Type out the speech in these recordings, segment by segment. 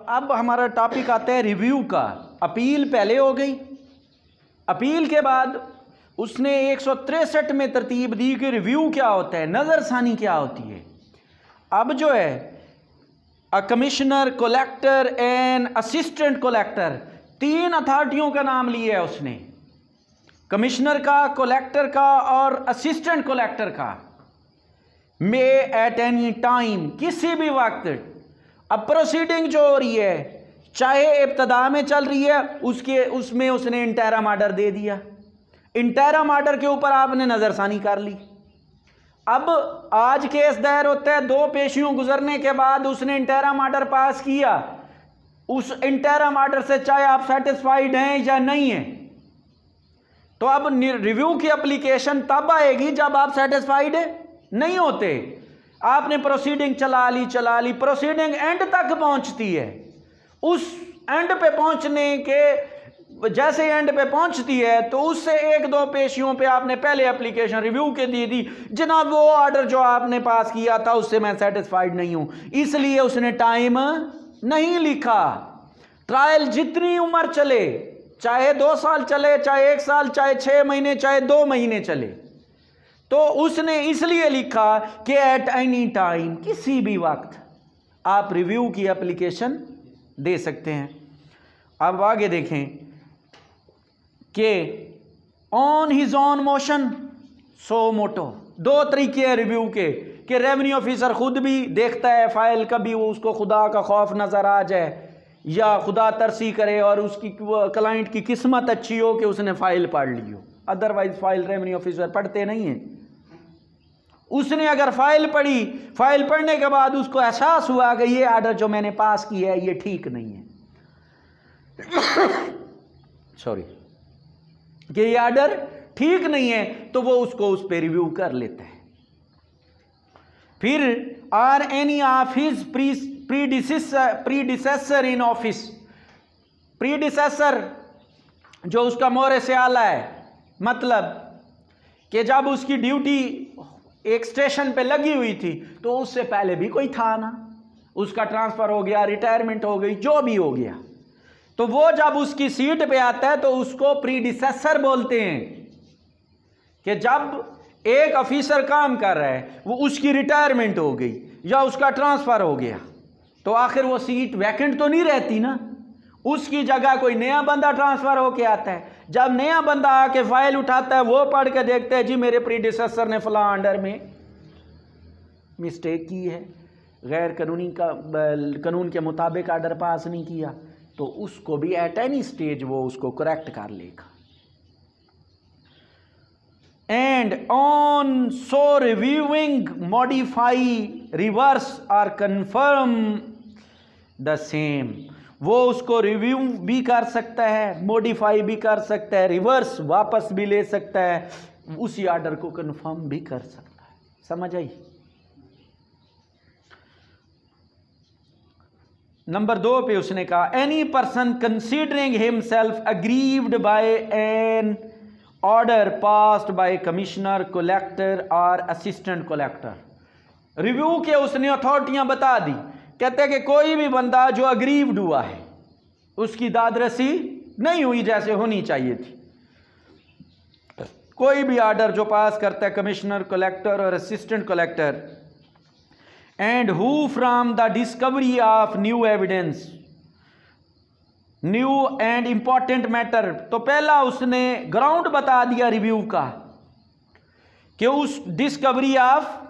अब हमारा टॉपिक आता है रिव्यू का। अपील पहले हो गई, अपील के बाद उसने 163 में तरतीब दी कि रिव्यू क्या होता है, नज़रसानी क्या होती है। अब जो है commissioner, collector and assistant collector, 3 अथॉरिटियों का नाम लिया है उसने, कमिश्नर का, कलेक्टर का और असिस्टेंट कलेक्टर का। मे एट एनी टाइम, किसी भी वक्त। अब प्रोसीडिंग जो हो रही है, चाहे इब्तदा में चल रही है, उसमें उसने इंटरम ऑर्डर दे दिया, इंटरम ऑर्डर के ऊपर आपने नज़रसानी कर ली। अब आज केस दायर होता है, 2 पेशियों गुजरने के बाद उसने इंटरम ऑर्डर पास किया। उस इंटरम ऑर्डर से चाहे आप सेटिस्फाइड हैं या नहीं हैं, तो अब रिव्यू की एप्लीकेशन तब आएगी जब आप सेटिस्फाइड नहीं होते। आपने प्रोसीडिंग चला ली, प्रोसीडिंग एंड तक पहुंचती है। उस एंड पे पहुंचने के जैसे एंड पे पहुंचती है तो उससे 1-2 पेशियों पे आपने पहले एप्लीकेशन रिव्यू के दी जनाब वो ऑर्डर जो आपने पास किया था उससे मैं सेटिस्फाइड नहीं हूं, इसलिए उसने टाइम नहीं लिखा। ट्रायल जितनी उम्र चले, चाहे 2 साल चले, चाहे 1 साल, चाहे 6 महीने, चाहे 2 महीने चले, तो उसने इसलिए लिखा कि एट एनी टाइम, किसी भी वक्त आप रिव्यू की एप्लीकेशन दे सकते हैं। अब आगे देखें कि on his own motion suo motu, 2 तरीके हैं रिव्यू के, कि रेवेन्यू ऑफिसर खुद भी देखता है फाइल, कभी वो उसको खुदा का खौफ नजर आ जाए या खुदा तरसी करे और उसकी क्लाइंट की किस्मत अच्छी हो कि उसने फाइल पढ़ ली हो, अदरवाइज फाइल रेवेन्यू ऑफिसर पढ़ते नहीं हैं। उसने अगर फाइल पढ़ी, फाइल पढ़ने के बाद उसको एहसास हुआ कि ये ऑर्डर जो मैंने पास किया है ये ठीक नहीं है सॉरी, कि ये ऑर्डर ठीक नहीं है, तो वो उसको उस पर रिव्यू कर लेता है। फिर or any of his predecessor in office, predecessor जो उसका मोहरे से आला है, मतलब कि जब उसकी ड्यूटी एक स्टेशन पे लगी हुई थी तो उससे पहले भी कोई था ना, उसका ट्रांसफर हो गया, रिटायरमेंट हो गई, जो भी हो गया, तो वो जब उसकी सीट पे आता है तो उसको प्रीडिसेसर बोलते हैं। कि जब एक ऑफिसर काम कर रहा है, वो उसकी रिटायरमेंट हो गई या उसका ट्रांसफर हो गया, तो आखिर वो सीट वैकेंट तो नहीं रहती ना, उसकी जगह कोई नया बंदा ट्रांसफर होके आता है। जब नया बंदा आके फाइल उठाता है, वो पढ़ के देखते हैं जी मेरे प्रीडिसेसर ने फलां अंडर में मिस्टेक की है, गैर कानूनी कानून के मुताबिक आर्डर पास नहीं किया, तो उसको भी एट एनी स्टेज वो उसको करेक्ट कर लेगा। And on so reviewing modify, reverse और कंफर्म द सेम, वो उसको रिव्यू भी कर सकता है, मॉडिफाई भी कर सकता है, रिवर्स वापस भी ले सकता है, उसी ऑर्डर को कंफर्म भी कर सकता है। समझ आई? नंबर 2 पे उसने कहा any person considering himself aggrieved by an order passed by commissioner, collector और असिस्टेंट कलेक्टर। रिव्यू के उसने अथॉरिटियां बता दी, कहते हैं कि कोई भी बंदा जो अग्रीव्ड हुआ है उसकी दादरसी नहीं हुई जैसे होनी चाहिए थी, कोई भी ऑर्डर जो पास करता है कमिश्नर, कलेक्टर और assistant collector, and who from the discovery of new evidence, new and important matter, तो पहला उसने ग्राउंड बता दिया रिव्यू का कि उस discovery of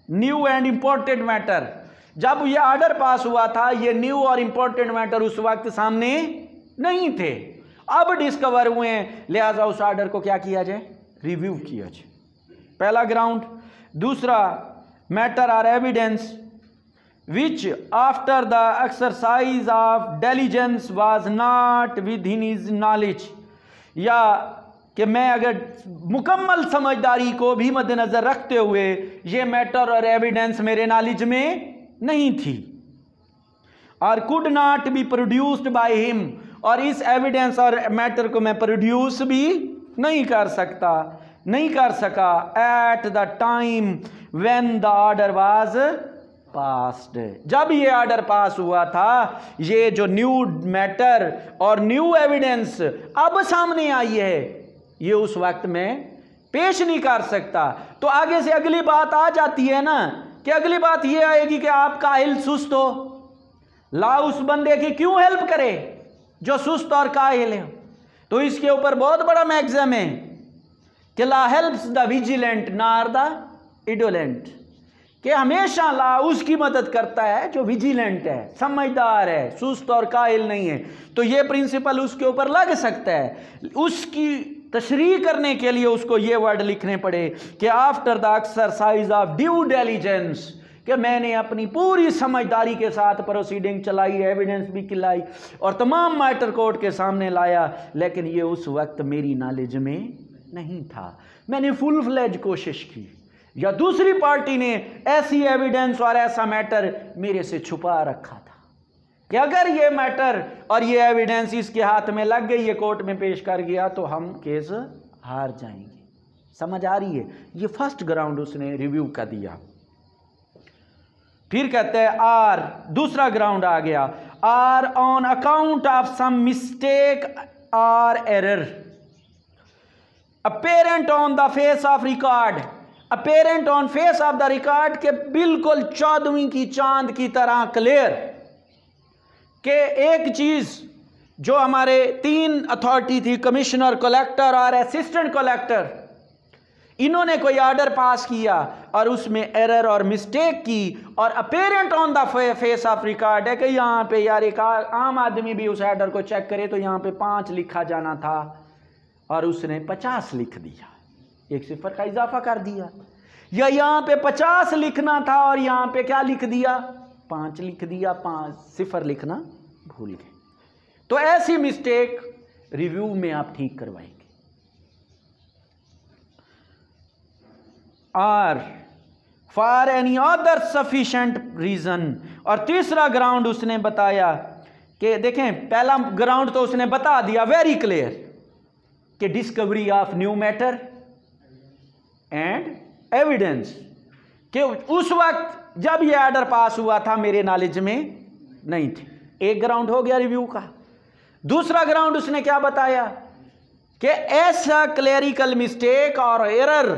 new and important matter, जब ये ऑर्डर पास हुआ था ये न्यू और इंपॉर्टेंट मैटर उस वक्त सामने नहीं थे, अब डिस्कवर हुए हैं, लिहाजा उस ऑर्डर को क्या किया जाए, रिव्यू किया जाए। पहला ग्राउंड। दूसरा, matter or evidence which after the exercise of diligence was not within his knowledge, या कि मैं अगर मुकम्मल समझदारी को भी मद्देनजर रखते हुए ये मैटर और एविडेंस मेरे नॉलेज में नहीं थी, और could not be produced by him, और इस एविडेंस और मैटर को मैं प्रोड्यूस भी नहीं कर सका at the time when the order was passed. जब ये ऑर्डर पास हुआ था, ये जो न्यू मैटर और न्यू एविडेंस अब सामने आई है, ये उस वक्त में पेश नहीं कर सकता। तो आगे से अगली बात आ जाती है ना, कि अगली बात ये आएगी कि आप काहिल सुस्त हो, ला उस बंदे की क्यों हेल्प करे जो सुस्त और काहिल है। तो इसके ऊपर बहुत बड़ा मैग्ज़म है कि ला हेल्प्स द विजिलेंट नार द इडोलेंट, कि हमेशा ला उसकी मदद करता है जो विजिलेंट है, समझदार है, सुस्त और काहिल नहीं है। तो ये प्रिंसिपल उसके ऊपर लग सकता है। उसकी तशरीह करने के लिए उसको ये वर्ड लिखने पड़े कि after the exercise of due diligence, कि मैंने अपनी पूरी समझदारी के साथ प्रोसीडिंग चलाई, एविडेंस भी खिलाई और तमाम मैटर कोर्ट के सामने लाया, लेकिन ये उस वक्त मेरी नॉलेज में नहीं था। मैंने फुल फ्लेज कोशिश की, या दूसरी पार्टी ने ऐसी एविडेंस और ऐसा मैटर मेरे से छुपा रखा था कि अगर ये मैटर और ये एविडेंस इसके हाथ में लग गई, ये कोर्ट में पेश कर गया, तो हम केस हार जाएंगे। समझ आ रही है? ये फर्स्ट ग्राउंड उसने रिव्यू का दिया। फिर कहते हैं आर, दूसरा ग्राउंड आ गया, or on account of some mistake और error apparent on the face of record. Apparent on face of the record के बिल्कुल 14वीं की चांद की तरह क्लियर, के एक चीज जो हमारे 3 अथॉरिटी थी, कमिश्नर, कलेक्टर और असिस्टेंट कलेक्टर, इन्होंने कोई ऑर्डर पास किया और उसमें एरर और मिस्टेक की, और apparent on the face of record है कि यहाँ पे यार एक आम आदमी भी उस ऑर्डर को चेक करे तो यहाँ पे 5 लिखा जाना था और उसने 50 लिख दिया, 1 सिफर का इजाफा कर दिया, या यहाँ पे 50 लिखना था और यहाँ पे क्या लिख दिया, 5 लिख दिया, 5 सिफर लिखना भूल गए। तो ऐसी मिस्टेक रिव्यू में आप ठीक करवाएंगे। Or for any other sufficient reason. और तीसरा ग्राउंड उसने बताया कि देखें, पहला ग्राउंड तो उसने बता दिया वेरी क्लियर कि discovery of new matter and evidence, कि उस वक्त जब यह ऑर्डर पास हुआ था मेरे नॉलेज में नहीं थे। एक ग्राउंड हो गया रिव्यू का। दूसरा ग्राउंड उसने क्या बताया कि ऐसा क्लेरिकल मिस्टेक और एरर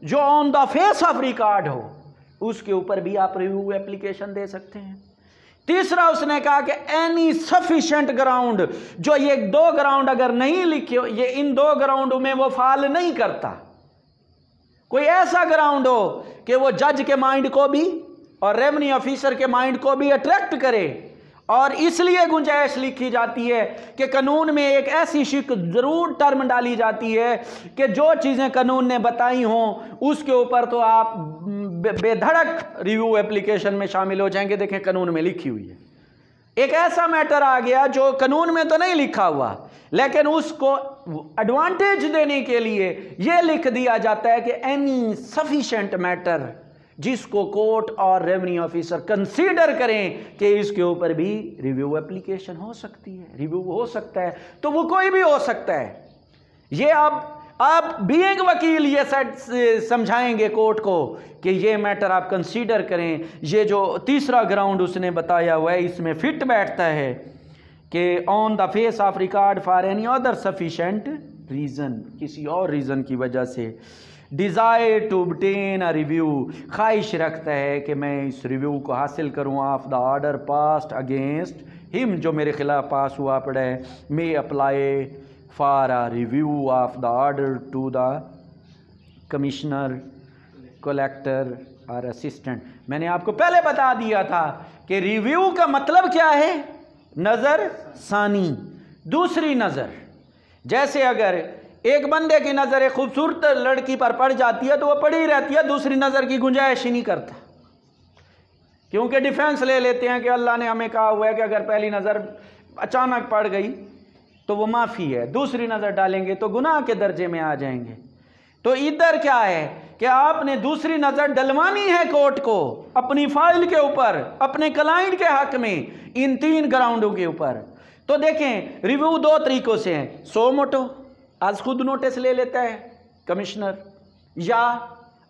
जो on the face of record हो, उसके ऊपर भी आप रिव्यू एप्लीकेशन दे सकते हैं। तीसरा उसने कहा कि एनी सफिशिएंट ग्राउंड, जो ये 2 ग्राउंड अगर नहीं लिखे, ये इन 2 ग्राउंडों में वो फॉल नहीं करता, कोई ऐसा ग्राउंड हो कि वो जज के माइंड को भी और रेवेन्यू ऑफिसर के माइंड को भी अट्रैक्ट करे, और इसलिए गुंजाइश लिखी जाती है कि कानून में एक ऐसी शिक जरूर टर्म डाली जाती है कि जो चीज़ें कानून ने बताई हों उसके ऊपर तो आप बेधड़क रिव्यू एप्लीकेशन में शामिल हो जाएंगे। देखें कानून में लिखी हुई है। एक ऐसा मैटर आ गया जो कानून में तो नहीं लिखा हुआ, लेकिन उसको एडवांटेज देने के लिए यह लिख दिया जाता है कि एनी सफिशिएंट मैटर, जिसको कोर्ट और रेवेन्यू ऑफिसर कंसीडर करें कि इसके ऊपर भी रिव्यू एप्लीकेशन हो सकती है, रिव्यू हो सकता है, तो वो कोई भी हो सकता है। ये आप बीइंग वकील ये समझाएंगे कोर्ट को कि ये मैटर आप कंसीडर करें। ये जो तीसरा ग्राउंड उसने बताया हुआ है, इसमें फिट बैठता है कि on the face of record for any other sufficient reason, किसी और रीज़न की वजह से desire to obtain a review, ख्वाहिश रखता है कि मैं इस रिव्यू को हासिल करूँ of the order passed against him, जो मेरे खिलाफ पास हुआ पड़ा है, may apply for a review of the order to the commissioner, collector और असिस्टेंट। मैंने आपको पहले बता दिया था कि रिव्यू का मतलब क्या है, नज़र सानी, दूसरी नज़र। जैसे अगर एक बंदे की नज़र एक खूबसूरत लड़की पर पड़ जाती है तो वह पड़ी रहती है, दूसरी नज़र की गुंजाइश ही नहीं करता, क्योंकि डिफेंस ले लेते हैं कि अल्लाह ने हमें कहा हुआ है कि अगर पहली नज़र अचानक पड़ गई तो वो माफ़ी है, दूसरी नज़र डालेंगे तो गुनाह के दर्जे में आ जाएंगे। तो इधर क्या है कि आपने दूसरी नज़र डलवानी है कोर्ट को अपनी फाइल के ऊपर, अपने क्लाइंट के हक में, इन 3 ग्राउंडों के ऊपर। तो देखें रिव्यू 2 तरीक़ों से है। सो मोटो, आज खुद नोटिस ले लेता है कमिश्नर, या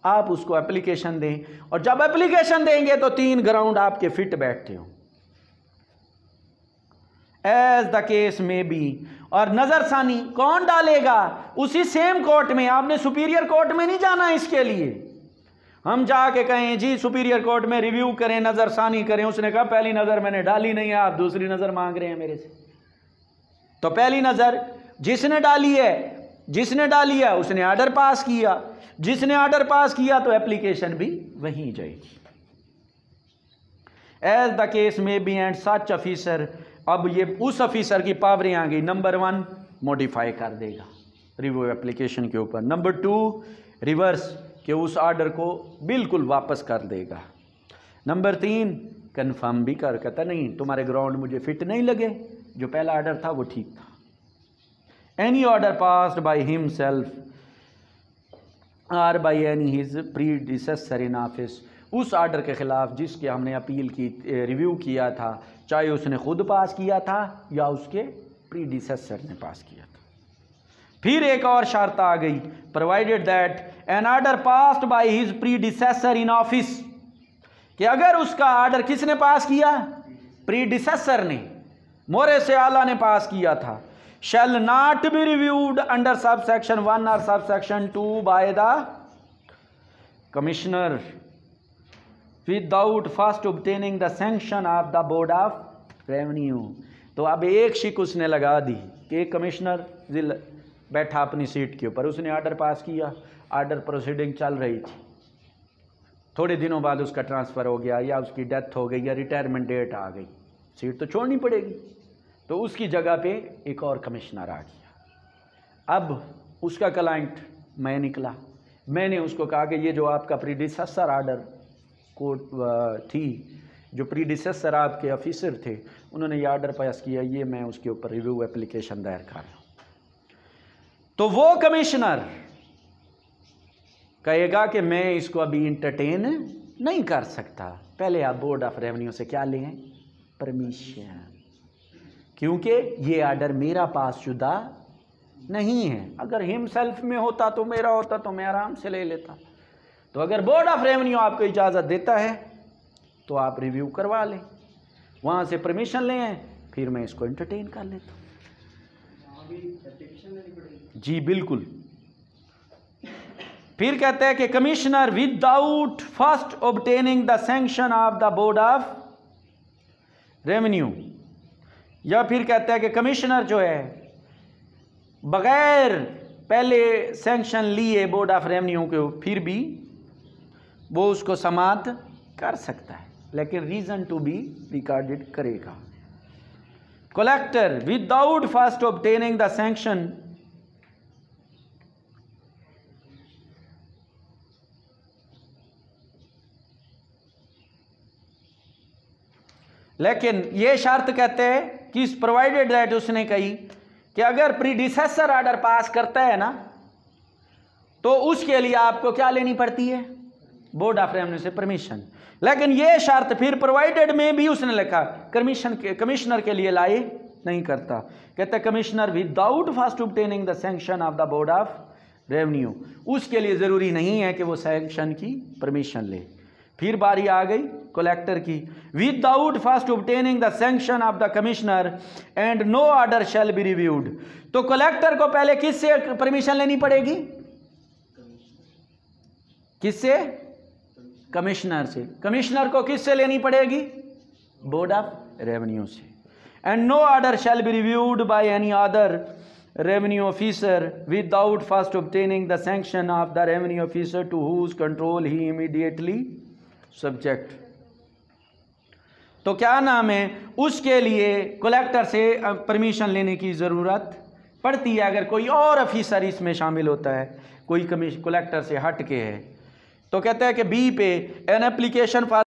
आप उसको एप्लीकेशन दें, और जब एप्लीकेशन देंगे तो 3 ग्राउंड आपके फिट बैठते हो, एज द केस में बी। और नजरसानी कौन डालेगा? उसी सेम कोर्ट में, आपने सुपीरियर कोर्ट में नहीं जाना इसके लिए। हम जाके कहें जी सुपीरियर कोर्ट में रिव्यू करें, नजरसानी करें, उसने कहा पहली नजर मैंने डाली नहीं है, आप दूसरी नजर मांग रहे हैं मेरे से। तो पहली नजर जिसने डाली है उसने ऑर्डर पास किया, जिसने ऑर्डर पास किया तो एप्लीकेशन भी वहीं जाएगी। एज द केस में बी एंड सच ऑफिसर, अब ये उस ऑफिसर की पावरें आ गई। नंबर 1 मॉडिफाई कर देगा रिव्यू एप्लीकेशन के ऊपर। नंबर 2 रिवर्स, कि उस ऑर्डर को बिल्कुल वापस कर देगा। नंबर 3 कंफर्म भी कहता नहीं तुम्हारे ग्राउंड मुझे फिट नहीं लगे, जो पहला ऑर्डर था वो ठीक था। Any order passed by himself और by any his predecessor in office, उस ऑर्डर के खिलाफ जिसके हमने अपील की, रिव्यू किया था, चाहे उसने खुद पास किया था या उसके प्रीडिसेसर ने पास किया था। फिर एक और शर्त आ गई, provided that an order passed by his predecessor in office, कि अगर उसका ऑर्डर किसने पास किया? प्रीडिसेसर ने, मोरे से आला ने पास किया था। Shall not be reviewed under sub section 1 और sub section 2 by the commissioner without first obtaining the sanction of the board of revenue. तो अब एक शिक उसने लगा दी कि कमिश्नर बैठा अपनी सीट के ऊपर, उसने ऑर्डर पास किया, ऑर्डर प्रोसीडिंग चल रही थी, थोड़े दिनों बाद उसका ट्रांसफ़र हो गया या उसकी डेथ हो गई या रिटायरमेंट डेट आ गई, सीट तो छोड़नी पड़ेगी, तो उसकी जगह पे एक और कमिश्नर आ गया। अब उसका क्लाइंट मैं निकला, मैंने उसको कहा कि ये जो आपका प्रीडिसेसर ऑर्डर कोर्ट थी, जो प्रीडिसेसर आपके ऑफिसर थे, उन्होंने ये ऑर्डर पास किया, ये मैं उसके ऊपर रिव्यू एप्लीकेशन दायर कर रहा हूँ। तो वो कमिश्नर कहेगा कि मैं इसको अभी इंटरटेन नहीं कर सकता, पहले आप बोर्ड ऑफ रेवेन्यू से क्या लें? परमिशन, क्योंकि ये ऑर्डर मेरा पास शुदा नहीं है। अगर हिमसेल्फ में होता तो मेरा होता तो मैं आराम से ले लेता। तो अगर बोर्ड ऑफ रेवेन्यू आपको इजाज़त देता है तो आप रिव्यू करवा लें, वहाँ से परमिशन लें, फिर मैं इसको एंटरटेन कर लेता हूँ। जी बिल्कुल। फिर कहते हैं कि commissioner without first obtaining the sanction of the board of revenue, या फिर कहते हैं कि कमिश्नर जो है बगैर पहले सैंक्शन लिए बोर्ड ऑफ रेवेन्यू के, फिर भी वो उसको समाप्त कर सकता है, लेकिन रीज़न टू बी रिकॉर्डेड करेगा। Collector without first obtaining the sanction लेकिन ये शर्त कहते हैं कि प्रोवाइडेड दैट, उसने कही कि अगर प्रीडिसेसर ऑर्डर पास करता है ना, तो उसके लिए आपको क्या लेनी पड़ती है? बोर्ड ऑफ रेवेन्यू से परमिशन। लेकिन ये शर्त फिर प्रोवाइडेड में भी उसने लिखा कमिश्नर के लिए लाए नहीं करता। कहता है commissioner without first obtaining the sanction of the board of revenue, उसके लिए ज़रूरी नहीं है कि वो सैंक्शन की परमिशन ले। फिर बारी आ गई कलेक्टर की, without first obtaining the sanction of the commissioner and no order shall be reviewed. तो कलेक्टर को पहले किससे परमिशन लेनी पड़ेगी? किससे? कमिश्नर से। कमिश्नर को किससे लेनी पड़ेगी? बोर्ड ऑफ रेवेन्यू से। And no order shall be reviewed by any other revenue officer without first obtaining the sanction of the revenue officer to whose control he immediately subject. तो क्या नाम है, उसके लिए कलेक्टर से परमिशन लेने की ज़रूरत पड़ती है अगर कोई और ऑफिसर इसमें शामिल होता है, कोई कलेक्टर से हट के है। तो कहता है कि बी पे एन एप्लीकेशन फॉर